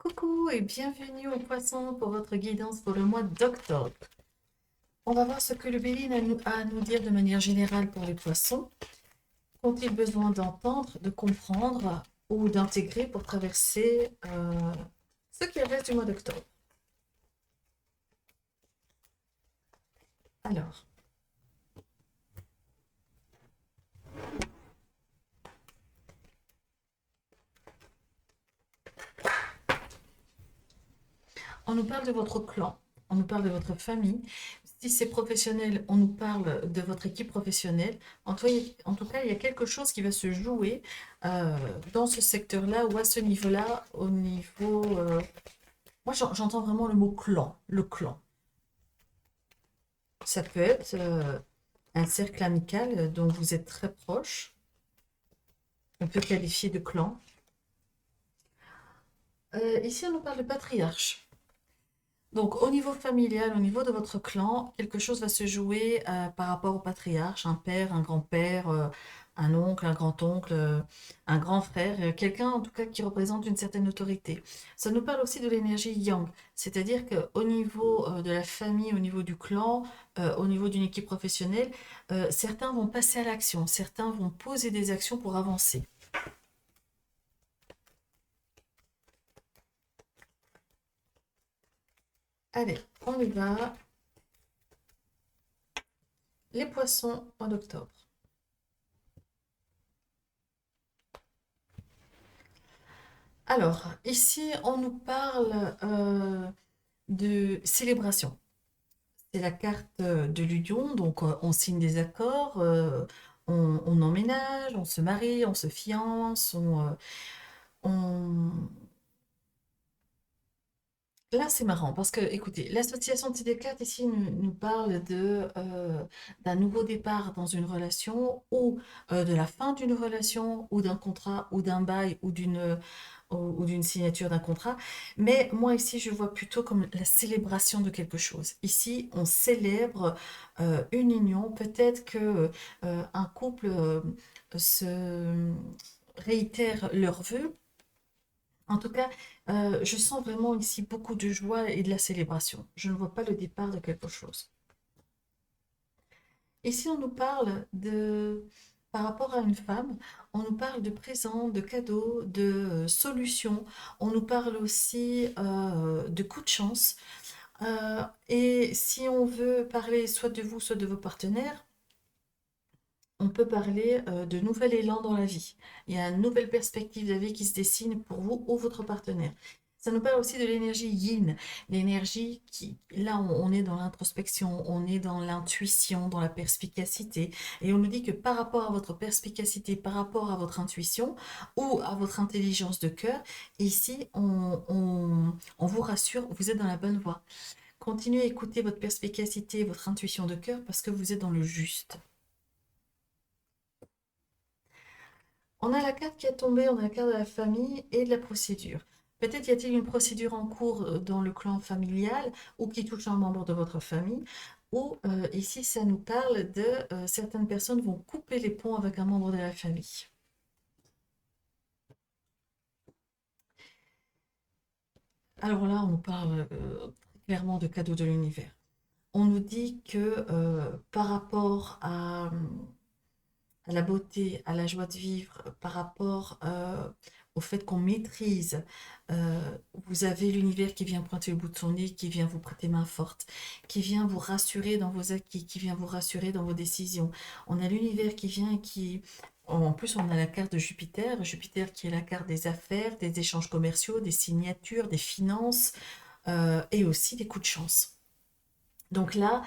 Coucou et bienvenue aux poissons pour votre guidance pour le mois d'octobre. On va voir ce que le Béline a à nous dire de manière générale pour les poissons. Qu'ont-ils besoin d'entendre, de comprendre ou d'intégrer pour traverser ce qui reste du mois d'octobre? Alors, on nous parle de votre clan, on nous parle de votre famille. Si c'est professionnel, on nous parle de votre équipe professionnelle. En tout cas, il y a quelque chose qui va se jouer euh, dans ce secteur-là ou à ce niveau-là, au niveau... moi, j'entends vraiment le mot clan, le clan. Ça peut être un cercle amical dont vous êtes très proche. On peut qualifier de clan. Ici, on nous parle de patriarche. Donc, au niveau familial, au niveau de votre clan, quelque chose va se jouer par rapport au patriarche, un père, un grand-père, un oncle, un grand-oncle, un grand frère, quelqu'un en tout cas qui représente une certaine autorité. Ça nous parle aussi de l'énergie yang, c'est-à-dire qu'au niveau de la famille, au niveau du clan, au niveau d'une équipe professionnelle, certains vont passer à l'action, certains vont poser des actions pour avancer. Allez, on y va. Les poissons en octobre. Alors, ici, on nous parle de célébration. C'est la carte de l'union, donc on signe des accords, on emménage, on se marie, on se fiance, on- Là, c'est marrant parce que, écoutez, l'association de ces cartes ici nous parle d'un nouveau départ dans une relation ou de la fin d'une relation ou d'un contrat ou d'un bail ou d'une signature d'un contrat. Mais moi, ici, je vois plutôt comme la célébration de quelque chose. Ici, on célèbre une union. Peut-être que un couple se réitère leurs vœux. En tout cas, je sens vraiment ici beaucoup de joie et de la célébration. Je ne vois pas le départ de quelque chose. Ici, on nous parle par rapport à une femme, on nous parle de présents, de cadeaux, de solutions. On nous parle aussi de coups de chance. Et si on veut parler soit de vous, soit de vos partenaires, on peut parler de nouvel élan dans la vie. Il y a une nouvelle perspective de vie qui se dessine pour vous ou votre partenaire. Ça nous parle aussi de l'énergie yin, l'énergie qui, là, on est dans l'introspection, on est dans l'intuition, dans la perspicacité. Et on nous dit que par rapport à votre perspicacité, par rapport à votre intuition ou à votre intelligence de cœur, ici, on vous rassure, vous êtes dans la bonne voie. Continuez à écouter votre perspicacité, votre intuition de cœur parce que vous êtes dans le juste. On a la carte qui est tombée, on a la carte de la famille et de la procédure. Peut-être y a-t-il une procédure en cours dans le clan familial ou qui touche un membre de votre famille. Ou ici, ça nous parle de certaines personnes vont couper les ponts avec un membre de la famille. Alors là, on nous parle très clairement de cadeaux de l'univers. On nous dit que par rapport à la beauté, à la joie de vivre, par rapport au fait qu'on maîtrise. Vous avez l'univers qui vient pointer le bout de son nez, qui vient vous prêter main forte, qui vient vous rassurer dans vos acquis, qui vient vous rassurer dans vos décisions. On a l'univers qui vient et qui... En plus, on a la carte de Jupiter, Jupiter qui est la carte des affaires, des échanges commerciaux, des signatures, des finances et aussi des coups de chance. Donc là,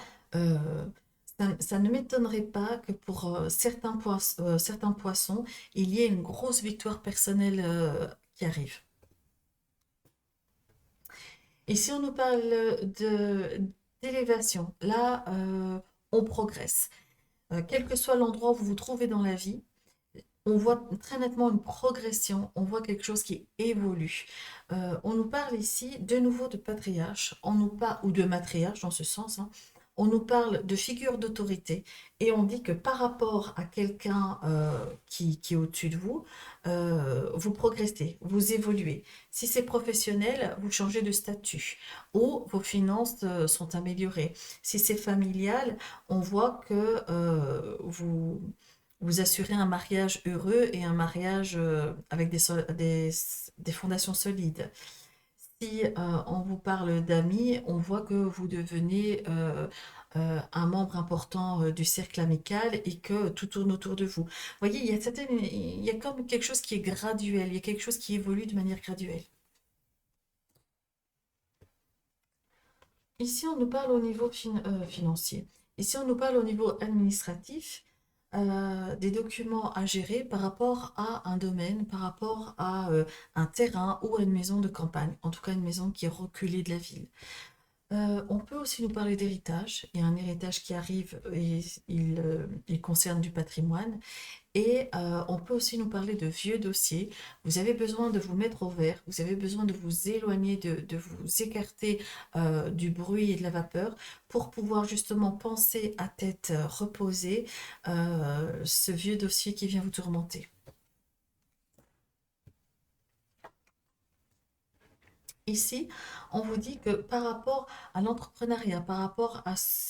ça ne m'étonnerait pas que pour certains poissons, il y ait une grosse victoire personnelle qui arrive. Et si on nous parle d'élévation, là, on progresse. Quel que soit l'endroit où vous vous trouvez dans la vie, on voit très nettement une progression, on voit quelque chose qui évolue. On nous parle ici de nouveau de patriarche, ou de matriarche dans ce sens, hein. on nous parle de figure d'autorité et on dit que par rapport à quelqu'un qui est au-dessus de vous, vous progressez, vous évoluez. Si c'est professionnel, vous changez de statut ou vos finances sont améliorées. Si c'est familial, on voit que vous assurez un mariage heureux et un mariage avec des fondations solides. Si on vous parle d'amis, on voit que vous devenez un membre important du cercle amical et que tout tourne autour de vous. Vous voyez, il y a comme quelque chose qui est graduel, il y a quelque chose qui évolue de manière graduelle. Ici, on nous parle au niveau financier. Ici, on nous parle au niveau administratif, des documents à gérer par rapport à un domaine, par rapport à un terrain ou à une maison de campagne, en tout cas une maison qui est reculée de la ville. On peut aussi nous parler d'héritage. Il y a un héritage qui arrive et il concerne du patrimoine. Et on peut aussi nous parler de vieux dossiers. Vous avez besoin de vous mettre au vert, vous avez besoin de vous éloigner, de vous écarter du bruit et de la vapeur pour pouvoir justement penser à tête reposée ce vieux dossier qui vient vous tourmenter. Ici, on vous dit que par rapport à l'entrepreneuriat, par rapport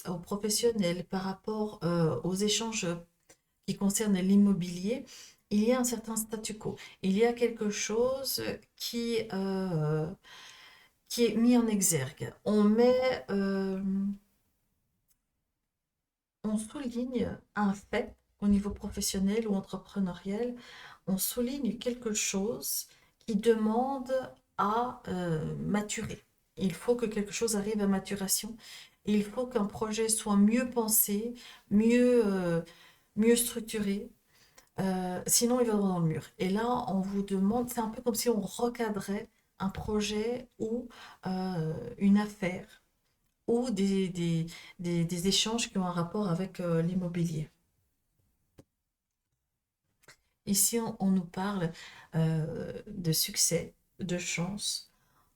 aux professionnels, par rapport aux échanges qui concerne l'immobilier, il y a un certain statu quo. Il y a quelque chose qui est mis en exergue. On souligne un fait au niveau professionnel ou entrepreneurial, on souligne quelque chose qui demande à maturer. Il faut que quelque chose arrive à maturation. Il faut qu'un projet soit mieux pensé, mieux structuré, sinon, il va droit dans le mur. Et là, on vous demande, c'est un peu comme si on recadrait un projet ou une affaire ou des échanges qui ont un rapport avec l'immobilier. Ici, on nous parle de succès, de chance.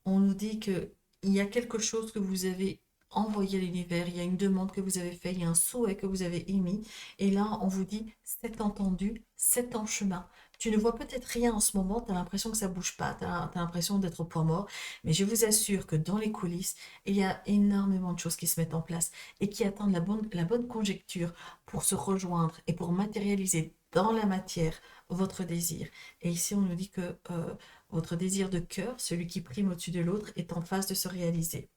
On nous dit que il y a quelque chose que vous avez envoyé à l'univers, il y a une demande que vous avez faite, il y a un souhait que vous avez émis, et là, on vous dit, c'est entendu, c'est en chemin. Tu ne vois peut-être rien en ce moment, tu as l'impression que ça bouge pas, tu as l'impression d'être au point mort, mais je vous assure que dans les coulisses, il y a énormément de choses qui se mettent en place et qui attendent la bonne conjecture pour se rejoindre et pour matérialiser dans la matière votre désir. Et ici, on nous dit que votre désir de cœur, celui qui prime au-dessus de l'autre, est en phase de se réaliser.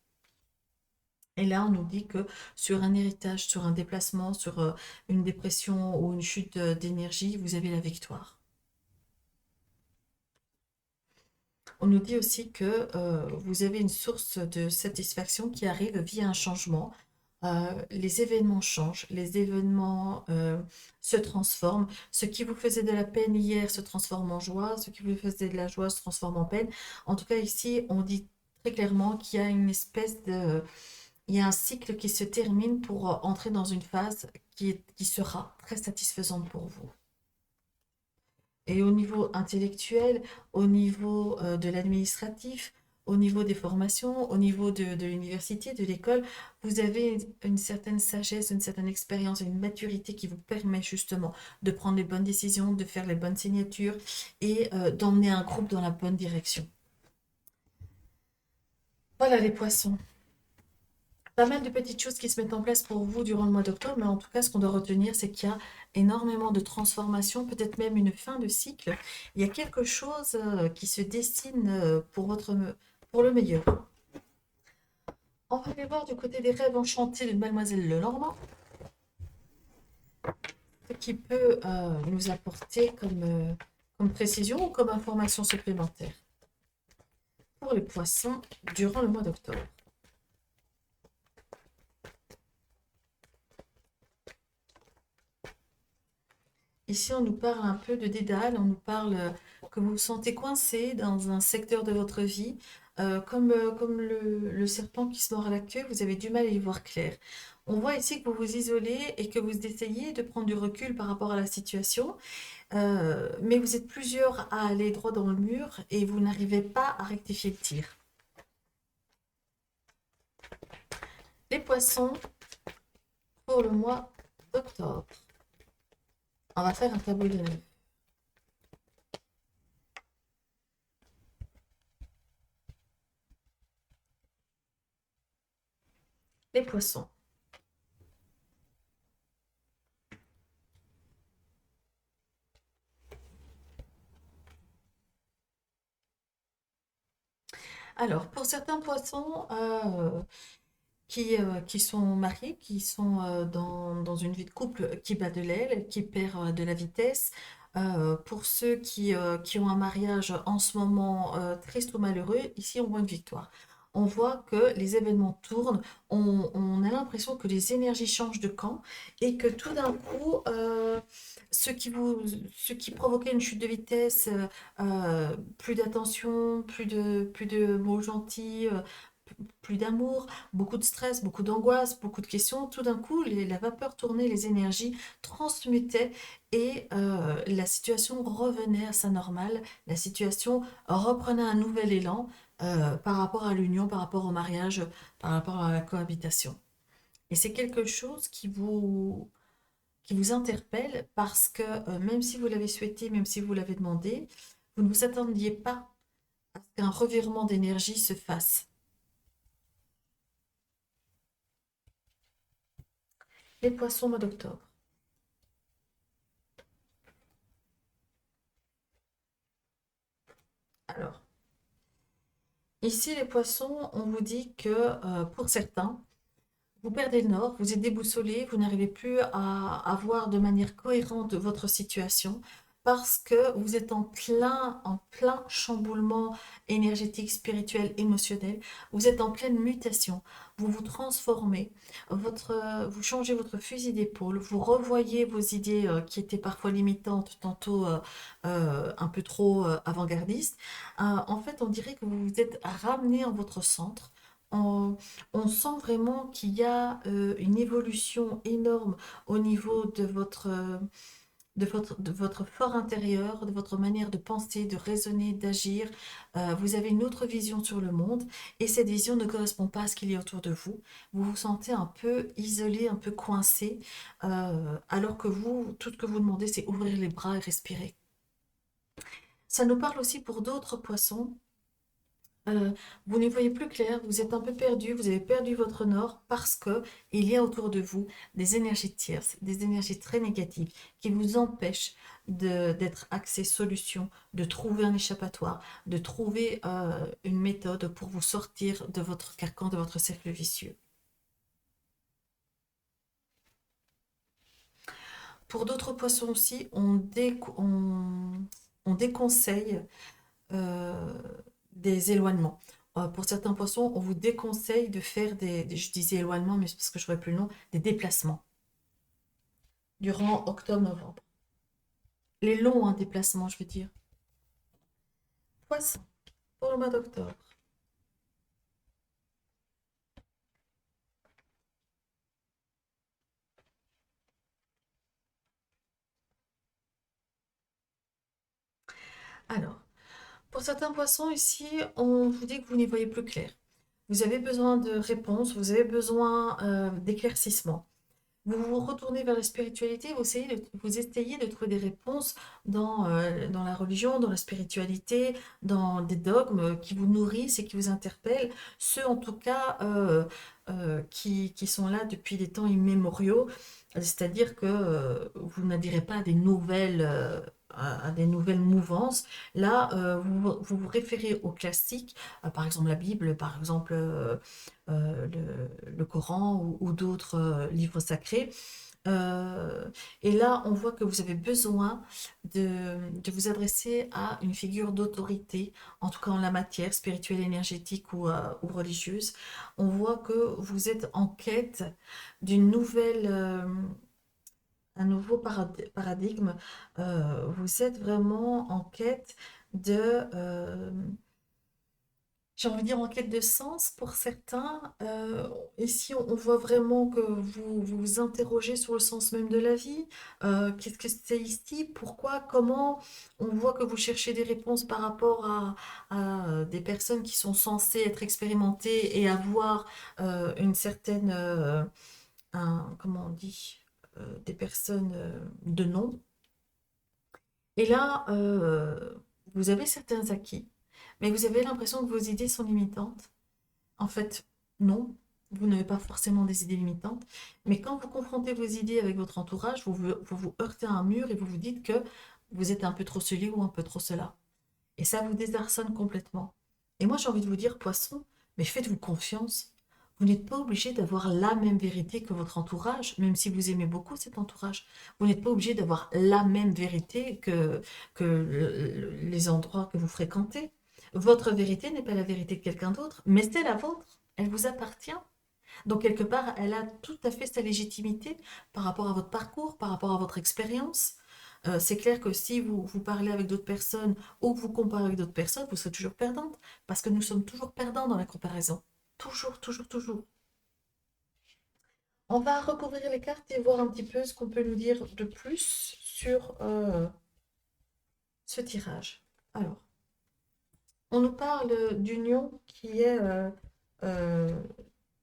Et là, on nous dit que sur un héritage, sur un déplacement, sur une dépression ou une chute d'énergie, vous avez la victoire. On nous dit aussi que vous avez une source de satisfaction qui arrive via un changement. Les événements changent, les événements se transforment. Ce qui vous faisait de la peine hier se transforme en joie, ce qui vous faisait de la joie se transforme en peine. En tout cas, ici, on dit très clairement qu'il y a une espèce de... Il y a un cycle qui se termine pour entrer dans une phase qui sera très satisfaisante pour vous. Et au niveau intellectuel, au niveau de l'administratif, au niveau des formations, au niveau de l'université, de l'école, vous avez une certaine sagesse, une certaine expérience, une maturité qui vous permet justement de prendre les bonnes décisions, de faire les bonnes signatures et d'emmener un groupe dans la bonne direction. Voilà les poissons. Pas mal de petites choses qui se mettent en place pour vous durant le mois d'octobre, mais en tout cas, ce qu'on doit retenir, c'est qu'il y a énormément de transformations, peut-être même une fin de cycle. Il y a quelque chose qui se dessine pour le meilleur. On va aller voir du côté des rêves enchantés de Mademoiselle Lenormand, ce qui peut nous apporter comme précision ou comme information supplémentaire pour les poissons durant le mois d'octobre. Ici, on nous parle un peu de dédale, on nous parle que vous vous sentez coincé dans un secteur de votre vie, comme le serpent qui se mord à la queue, vous avez du mal à y voir clair. On voit ici que vous vous isolez et que vous essayez de prendre du recul par rapport à la situation, mais vous êtes plusieurs à aller droit dans le mur et vous n'arrivez pas à rectifier le tir. Les poissons, pour le mois d'octobre. On va faire un tableau de neuf. Les poissons. Alors, pour certains poissons qui sont mariés, qui sont dans une vie de couple qui bat de l'aile, qui perd de la vitesse, pour ceux qui ont un mariage en ce moment triste ou malheureux, ici on voit une victoire. On voit que les événements tournent, on a l'impression que les énergies changent de camp et que tout d'un coup, ce qui vous, ce qui provoquait une chute de vitesse, plus d'attention, plus de mots gentils, plus d'amour, beaucoup de stress, beaucoup d'angoisse, beaucoup de questions. Tout d'un coup, la vapeur tournait, les énergies transmutaient et la situation revenait à sa normale. La situation reprenait un nouvel élan par rapport à l'union, par rapport au mariage, par rapport à la cohabitation. Et c'est quelque chose qui vous interpelle parce que même si vous l'avez souhaité, même si vous l'avez demandé, vous ne vous attendiez pas à ce qu'un revirement d'énergie se fasse. Les poissons, mois d'octobre. Alors, ici, les poissons, on vous dit que pour certains, vous perdez le nord, vous êtes déboussolé, vous n'arrivez plus à voir de manière cohérente votre situation parce que vous êtes en plein chamboulement énergétique, spirituel, émotionnel. Vous êtes en pleine mutation. Vous vous transformez, vous changez votre fusil d'épaule, vous revoyez vos idées qui étaient parfois limitantes, tantôt un peu trop avant-gardistes. En fait, on dirait que vous vous êtes ramené en votre centre. En, on sent vraiment qu'il y a une évolution énorme au niveau de votre fort intérieur, de votre manière de penser, de raisonner, d'agir. Vous avez une autre vision sur le monde et cette vision ne correspond pas à ce qu'il y a autour de vous. Vous vous sentez un peu isolé, un peu coincé, alors que vous, tout ce que vous demandez, c'est ouvrir les bras et respirer. Ça nous parle aussi pour d'autres poissons. Euh, vous n'y voyez plus clair, vous êtes un peu perdu, vous avez perdu votre nord parce que il y a autour de vous des énergies tierces, des énergies très négatives qui vous empêchent d'être axé solution, de trouver un échappatoire, de trouver une méthode pour vous sortir de votre carcan, de votre cercle vicieux. Pour d'autres poissons aussi, on déconseille euh, des éloignements. Pour certains poissons, on vous déconseille de faire je disais éloignements, mais c'est parce que je n'aurais plus le nom, des déplacements durant octobre-novembre. Les longs déplacements, je veux dire. Poisson, pour le mois d'octobre. Alors, pour certains poissons ici, on vous dit que vous n'y voyez plus clair. Vous avez besoin de réponses, vous avez besoin d'éclaircissements. Vous vous retournez vers la spiritualité, vous essayez de trouver des réponses dans la religion, dans la spiritualité, dans des dogmes qui vous nourrissent et qui vous interpellent, ceux en tout cas qui sont là depuis des temps immémoriaux, c'est-à-dire que vous n'adhérez pas à des nouvelles mouvances. Là, vous vous référez aux classiques, par exemple la Bible, par exemple le Coran ou d'autres livres sacrés. Euh, et là, on voit que vous avez besoin de vous adresser à une figure d'autorité, en tout cas en la matière, spirituelle, énergétique ou religieuse. On voit que vous êtes en quête d'une un nouveau paradigme. Vous êtes vraiment en quête de, j'ai envie de dire en quête de sens pour certains. Ici, on voit vraiment que vous vous interrogez sur le sens même de la vie. Qu'est-ce que c'est ici? Pourquoi? Comment? On voit que vous cherchez des réponses par rapport à des personnes qui sont censées être expérimentées et avoir une certaine comment on dit, des personnes de nom. Et là, vous avez certains acquis, mais vous avez l'impression que vos idées sont limitantes. En fait, non, vous n'avez pas forcément des idées limitantes, mais quand vous confrontez vos idées avec votre entourage, vous heurtez à un mur et vous vous dites que vous êtes un peu trop ceci ou un peu trop cela. Et ça vous désarçonne complètement. Et moi, j'ai envie de vous dire, poisson, mais faites-vous confiance. Vous n'êtes pas obligé d'avoir la même vérité que votre entourage, même si vous aimez beaucoup cet entourage. Vous n'êtes pas obligé d'avoir la même vérité que les endroits que vous fréquentez. Votre vérité n'est pas la vérité de quelqu'un d'autre, mais c'est la vôtre. Elle vous appartient. Donc, quelque part, elle a tout à fait sa légitimité par rapport à votre parcours, par rapport à votre expérience. C'est clair que si vous parlez avec d'autres personnes ou que vous comparez avec d'autres personnes, vous serez toujours perdante, parce que nous sommes toujours perdants dans la comparaison. Toujours, toujours, toujours. On va recouvrir les cartes et voir un petit peu ce qu'on peut nous dire de plus sur ce tirage. Alors, on nous parle d'union euh,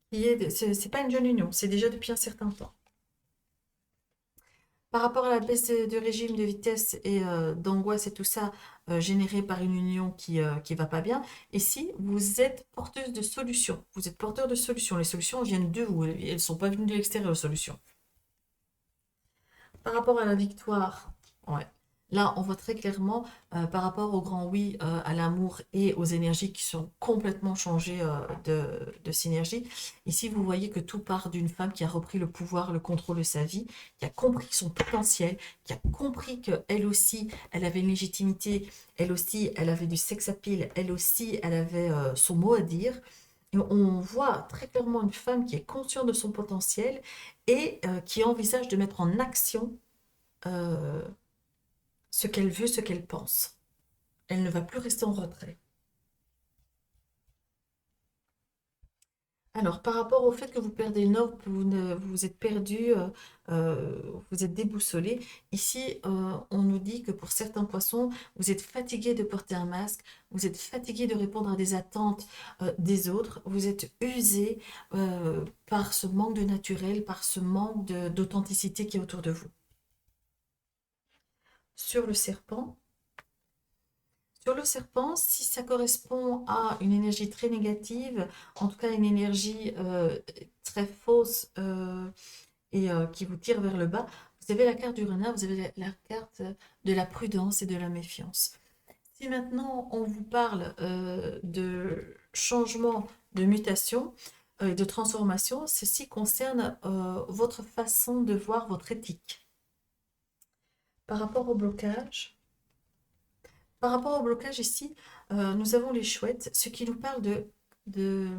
c'est pas une jeune union, c'est déjà depuis un certain temps. Par rapport à la baisse de régime de vitesse et d'angoisse et tout ça généré par une union qui va pas bien, ici, vous êtes porteuse de solutions. Vous êtes porteur de solutions. Les solutions viennent de vous. Elles ne sont pas venues de l'extérieur, les solutions. Par rapport à la victoire, ouais. Là, on voit très clairement par rapport au grand oui, à l'amour et aux énergies qui sont complètement changées de synergie. Ici, vous voyez que tout part d'une femme qui a repris le pouvoir, le contrôle de sa vie, qui a compris son potentiel, qui a compris qu'elle aussi, elle avait une légitimité, elle aussi, elle avait du sex appeal, elle aussi, elle avait son mot à dire. Et on voit très clairement une femme qui est consciente de son potentiel et qui envisage de mettre en action euh, ce qu'elle veut, ce qu'elle pense. Elle ne va plus rester en retrait. Alors, par rapport au fait que vous perdez le nord, vous êtes perdu, vous êtes déboussolé, ici, on nous dit que pour certains poissons, vous êtes fatigué de porter un masque, vous êtes fatigué de répondre à des attentes des autres, vous êtes usé par ce manque de naturel, par ce manque d'authenticité qui est autour de vous. Sur le serpent, si ça correspond à une énergie très négative, en tout cas une énergie très fausse et qui vous tire vers le bas, vous avez la carte du renard, vous avez la carte de la prudence et de la méfiance. Si maintenant on vous parle de changement, de mutation et de transformation, ceci concerne votre façon de voir votre éthique. Par rapport au blocage, ici, nous avons les chouettes, ce qui nous parle de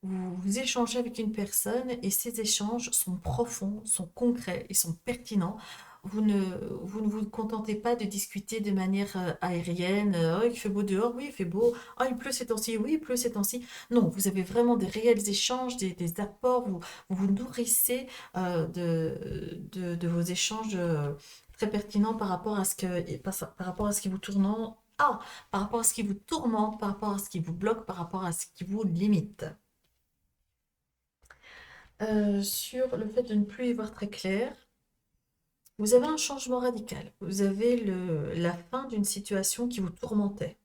vous échangez avec une personne et ces échanges sont profonds, sont concrets et sont pertinents. Vous ne, vous ne vous contentez pas de discuter de manière aérienne. Oh, il fait beau dehors, oui, il fait beau. Oh, il pleut ces temps-ci, oui, il pleut ces temps-ci. Non, vous avez vraiment des réels échanges, des apports. Vous vous nourrissez de vos échanges très pertinents par rapport à par rapport à ce qui vous tourne. Ah, par rapport à ce qui vous tourmente, par rapport à ce qui vous bloque, par rapport à ce qui vous limite. Sur le fait de ne plus y voir très clair, vous avez un changement radical. Vous avez la fin d'une situation qui vous tourmentait.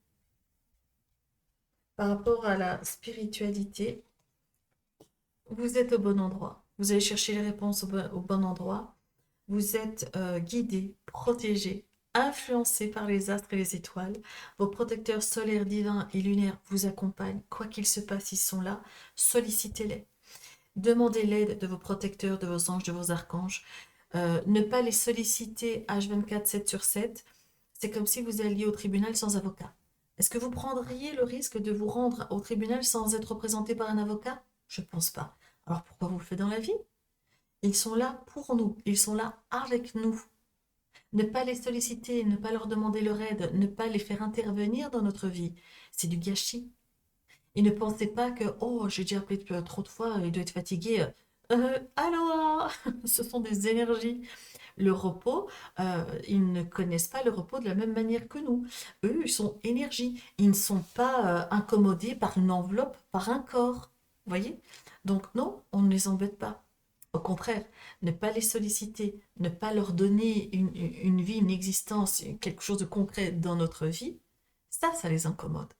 Par rapport à la spiritualité, vous êtes au bon endroit. Vous allez chercher les réponses au bon endroit. Vous êtes guidé, protégé, influencé par les astres et les étoiles. Vos protecteurs solaires, divins et lunaires vous accompagnent. Quoi qu'il se passe, ils sont là. Sollicitez-les. Demandez l'aide de vos protecteurs, de vos anges, de vos archanges. Ne pas les solliciter H24, 7 sur 7. C'est comme si vous alliez au tribunal sans avocat. Est-ce que vous prendriez le risque de vous rendre au tribunal sans être représenté par un avocat? Je ne pense pas. Alors pourquoi vous le faites dans la vie? Ils sont là pour nous, ils sont là avec nous. Ne pas les solliciter, ne pas leur demander leur aide, ne pas les faire intervenir dans notre vie, c'est du gâchis. Et ne pensez pas que, oh, j'ai déjà appelé trop de fois, il doit être fatigué. Alors, ce sont des énergies. Le repos, ils ne connaissent pas le repos de la même manière que nous. Eux, ils sont énergie. Ils ne sont pas incommodés par une enveloppe, par un corps. Vous voyez? Donc non, on ne les embête pas. Au contraire, ne pas les solliciter, ne pas leur donner une vie, une existence, quelque chose de concret dans notre vie, ça les incommode.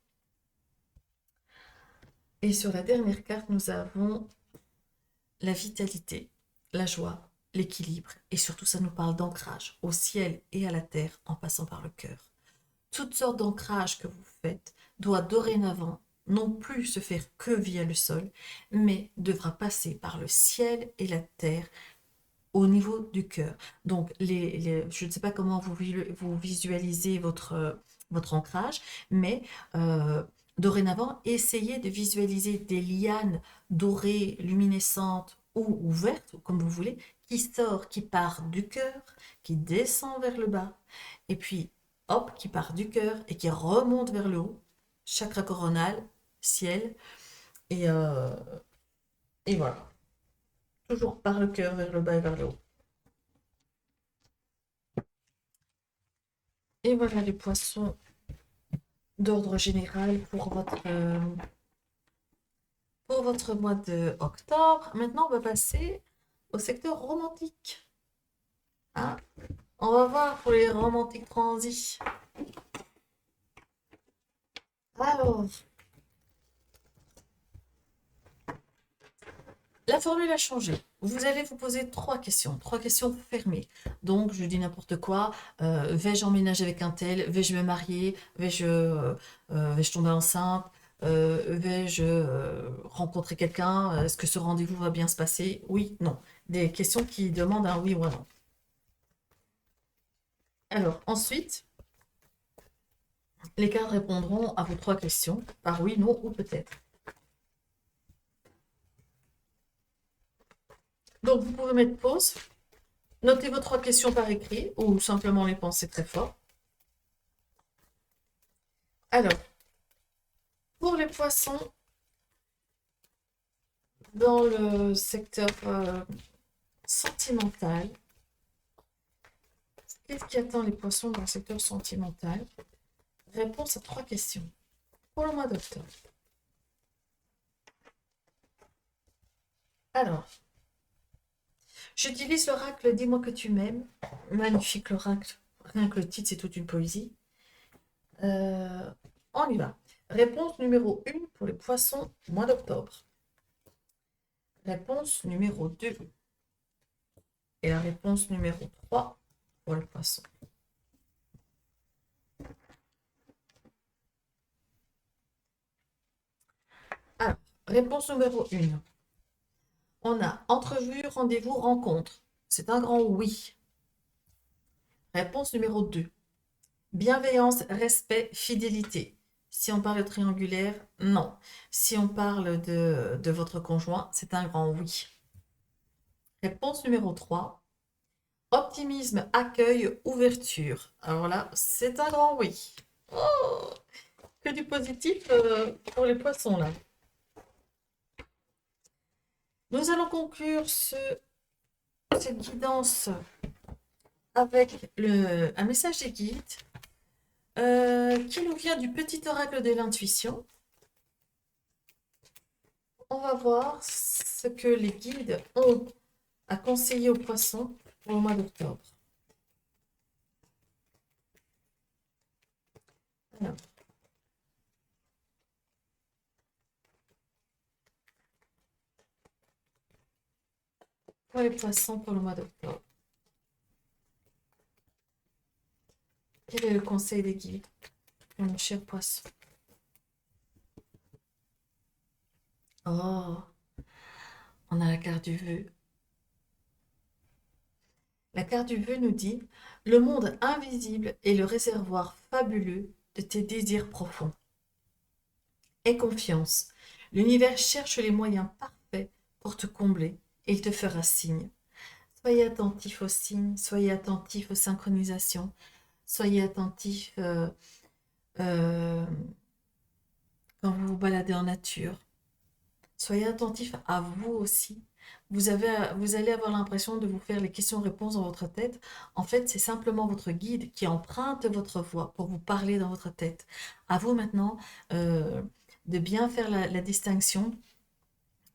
Et sur la dernière carte, nous avons la vitalité, la joie, l'équilibre. Et surtout, ça nous parle d'ancrage au ciel et à la terre en passant par le cœur. Toutes sortes d'ancrages que vous faites doivent dorénavant non plus se faire que via le sol, mais devra passer par le ciel et la terre au niveau du cœur. Donc, je ne sais pas comment vous visualisez votre ancrage, mais euh, dorénavant, essayez de visualiser des lianes dorées, luminescentes ou ouvertes, comme vous voulez, qui part du cœur, qui descend vers le bas, et puis, hop, qui part du cœur et qui remonte vers le haut, chakra coronal, ciel, et, euh, et voilà. Toujours par le cœur vers le bas et vers le haut. Et voilà les poissons d'ordre général pour votre mois de octobre. Maintenant, on va passer au secteur romantique. Hein. On va voir pour les romantiques transis. Alors, la formule a changé. Vous allez vous poser trois questions fermées. Donc, je dis n'importe quoi. Vais-je emménager avec un tel? Vais-je me marier? Vais-je tomber enceinte? Vais-je rencontrer quelqu'un? Est-ce que ce rendez-vous va bien se passer? Oui, non. Des questions qui demandent un oui ou un non. Alors, ensuite, les cartes répondront à vos trois questions par oui, non ou peut-être. Donc, vous pouvez mettre pause, noter vos trois questions par écrit ou simplement les penser très fort. Alors, pour les poissons, dans le secteur sentimental, qu'est-ce qui attend les poissons dans le secteur sentimental? Réponse à trois questions pour le mois d'octobre. Alors, j'utilise l'oracle Dis-moi que tu m'aimes. Magnifique l'oracle. Rien que le titre, c'est toute une poésie. On y va. Réponse numéro 1 pour les poissons, mois d'octobre. Réponse numéro 2. Et la réponse numéro 3 pour les poissons. Alors, réponse numéro 1. On a entrevue, rendez-vous, rencontre. C'est un grand oui. Réponse numéro 2. Bienveillance, respect, fidélité. Si on parle de triangulaire, non. Si on parle de votre conjoint, c'est un grand oui. Réponse numéro 3. Optimisme, accueil, ouverture. Alors là, c'est un grand oui. Oh, que du positif pour les poissons là. Nous allons conclure cette guidance avec un message des guides qui nous vient du petit oracle de l'intuition. On va voir ce que les guides ont à conseiller aux poissons pour le mois d'octobre. Alors. Pour les poissons pour le mois d'octobre. Quel est le conseil des guides pour mon cher poisson? Oh, on a la carte du vœu. La carte du vœu nous dit « Le monde invisible est le réservoir fabuleux de tes désirs profonds. Aie confiance. L'univers cherche les moyens parfaits pour te combler et il te fera signe. Soyez attentif aux signes, soyez attentif aux synchronisations, soyez attentif quand vous vous baladez en nature. Soyez attentif à vous aussi. Vous allez avoir l'impression de vous faire les questions-réponses dans votre tête. En fait, c'est simplement votre guide qui emprunte votre voix pour vous parler dans votre tête. À vous maintenant de bien faire la distinction.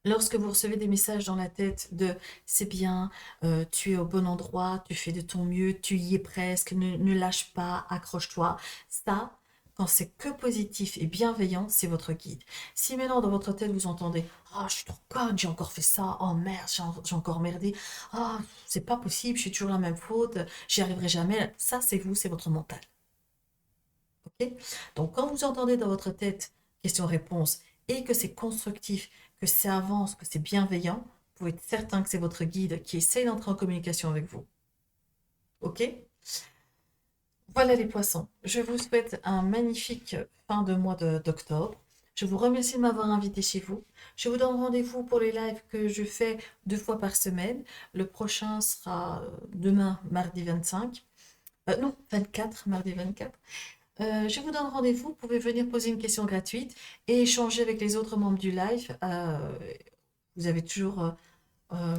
Lorsque vous recevez des messages dans la tête de c'est bien, tu es au bon endroit, tu fais de ton mieux, tu y es presque, ne lâche pas, accroche-toi. Ça, quand c'est que positif et bienveillant, c'est votre guide. Si maintenant dans votre tête vous entendez ah, je suis trop conne, j'ai encore fait ça, oh merde, j'ai encore merdé, ah, c'est pas possible, je suis toujours la même faute, j'y arriverai jamais. Ça, c'est vous, c'est votre mental. Ok. Donc, quand vous entendez dans votre tête question-réponse et que c'est constructif, que ça avance, que c'est bienveillant, vous pouvez être certain que c'est votre guide qui essaye d'entrer en communication avec vous. Ok? Voilà les poissons. Je vous souhaite un magnifique fin de mois d'octobre. Je vous remercie de m'avoir invité chez vous. Je vous donne rendez-vous pour les lives que je fais 2 fois par semaine. Le prochain sera demain, mardi 25. Non, 24, mardi 24. Je vous donne rendez-vous. Vous pouvez venir poser une question gratuite et échanger avec les autres membres du live. Vous avez toujours, euh,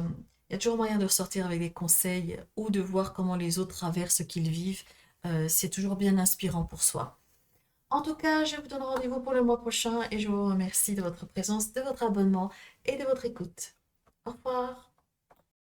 il y a toujours moyen de ressortir avec des conseils ou de voir comment les autres traversent ce qu'ils vivent. C'est toujours bien inspirant pour soi. En tout cas, je vous donne rendez-vous pour le mois prochain et je vous remercie de votre présence, de votre abonnement et de votre écoute. Au revoir.